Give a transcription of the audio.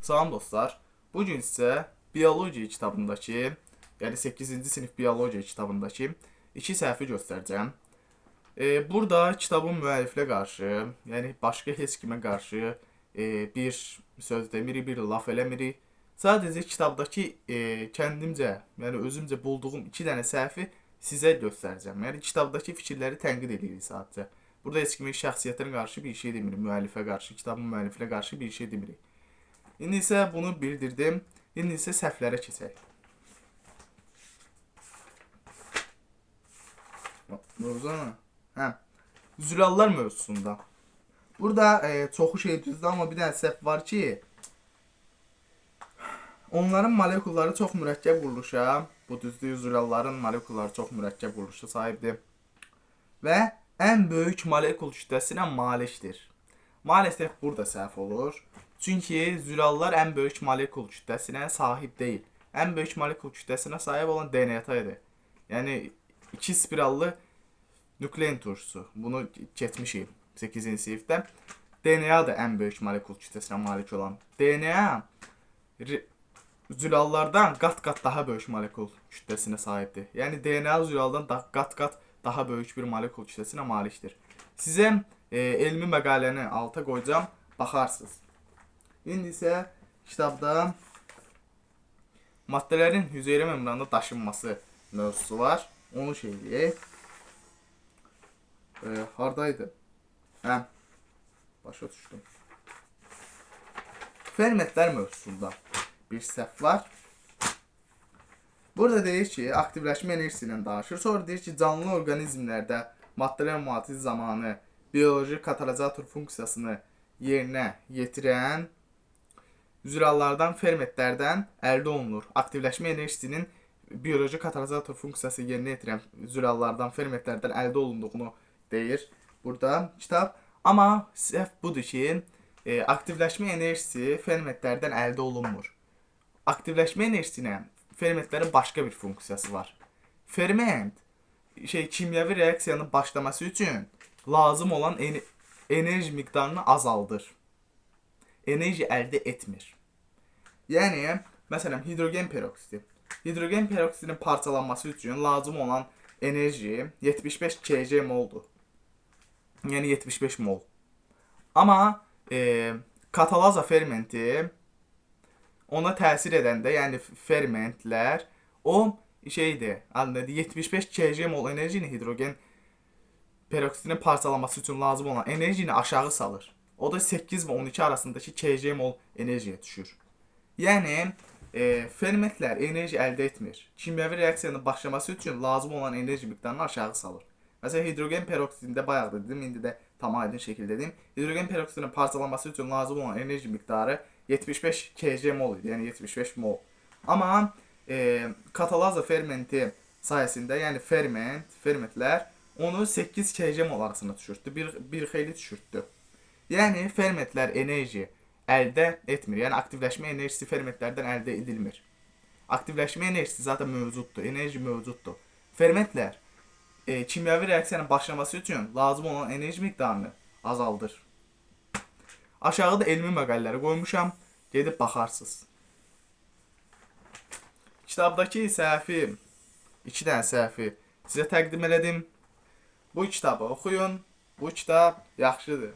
Salam dostlar. Bu gün sizə biologiya kitabındakı, yəni 8-ci sinif biologiya kitabındakı 2 səhvi göstərəcəm. Burada kitabın müəlliflə qarşı, yəni başqa heç kimə qarşı bir söz demirik, bir laf eləmirik. Sadəcə kitabdakı kəndimcə, yəni özümcə bulduğum 2 dənə səhvi sizə göstərəcəm. Yəni kitabdakı fikirləri tənqid edirik sadəcə. Burada heç kimin şəxsiyyətinə qarşı bir şey demirik, müəllifə qarşı, kitabın müəllifinə qarşı bir şey demirik. İndi isə bunu bildirdim. İndi isə səhvlərə keçək. Mövzuna. Zülallar mövzusunda. Burada çoxu şey düzdür, amma bir dənə səhv var ki, onların molekulları çox mürəkkəb quruluşa, bu düzdür, zülalların molekulları çox mürəkkəb quruluşa sahibdir və ən böyük molekul kütləsinə malikdir. Maalesef burada səhv olur. Çünki zülallar ən böyük molekul kütləsinə sahib deyil. Ən böyük molekul kütləsinə sahib olan DNA-dir. Yəni 2 spirallı nüklein turşusu. Bunu keçmişik 8-ci sinifdə. DNA da ən böyük molekul kütləsinə malik olan. DNA zülallardan qat-qat daha böyük molekul kütləsinə sahibdir. Yəni DNA zülaldan qat-qat daha böyük bir molekul kütləsinə malikdir. Sizə elmi məqaləni alta qoyacağam, baxarsınız. İndi isə kitabda maddələrin hüceyrə membranda daşınması mövzusu var. Onu şey eləyək. Hardaydı? Başa düşdüm. Fermentlər mövzusunda bir səhv var. Burada deyir ki, aktivləşmə enerjisindən danışır. Sonra deyir ki, canlı orqanizmlərdə maddələrin mühafizə zamanı bioloji katalizator funksiyasını yerinə yetirən zülallardan, fermentlərdən əldə olunur. Aktivləşmə enerjisinin bioloji katalizator funksiyası yerinə yetirən zülallardan, fermentlərdən əldə olunduğunu deyir burada kitab. Amma səhv budur ki, aktivləşmə enerjisi fermentlərdən əldə olunmur. Aktivləşmə enerjisinə fermentlərin başqa bir funksiyası var. Ferment kimyəvi reaksiyanın başlaması üçün lazım olan enerji miqdarını azaldır. Enerji əldə etmir. Yəni, məsələn, hidrogen peroksidi. Hidrogen peroksidinin parçalanması üçün lazım olan enerji 75 kJ moldur. Yəni 75 mol. Amma katalaza fermenti ona təsir edəndə, yəni fermentlər o şeydir, 75 kJ mol enerjini hidrogen peroksidinin parçalanması üçün lazım olan enerjini aşağı salır. O da 8 və 12 arasındakı kJ mol enerjiyə düşür. Yəni, fermentlər enerji əldə etmir. Kimyəvi reaksiyanın başlaması üçün lazım olan enerji miqdarını aşağı salır. Məsələn, hidrogen peroksidində bayaq da dedim, indi də tam aydın şəkildə dedim. Hidrogen peroksidinin parçalanması üçün lazım olan enerji miqdarı 75 kJ mol idi, yəni 75 mol. Amma katalaza fermenti sayəsində, yəni fermentlər onu 8 kJ mol arasında düşürtdü, bir xeyli düşürtdü. Yəni, fermentlər enerji əldə etmir. Yəni, aktivləşmə enerjisi fermentlərdən əldə edilmir. Aktivləşmə enerjisi zaten mövcuddur, enerji mövcuddur. Fermentlər kimyəvi reaksiyanın başlaması üçün lazım olan enerji miqdarını azaldır. Aşağıda elmi məqalələri qoymuşam, gedib baxarsınız. Kitabdakı səhvi, 2 dənə səhvi sizə təqdim elədim. Bu kitabı oxuyun, bu kitab yaxşıdır.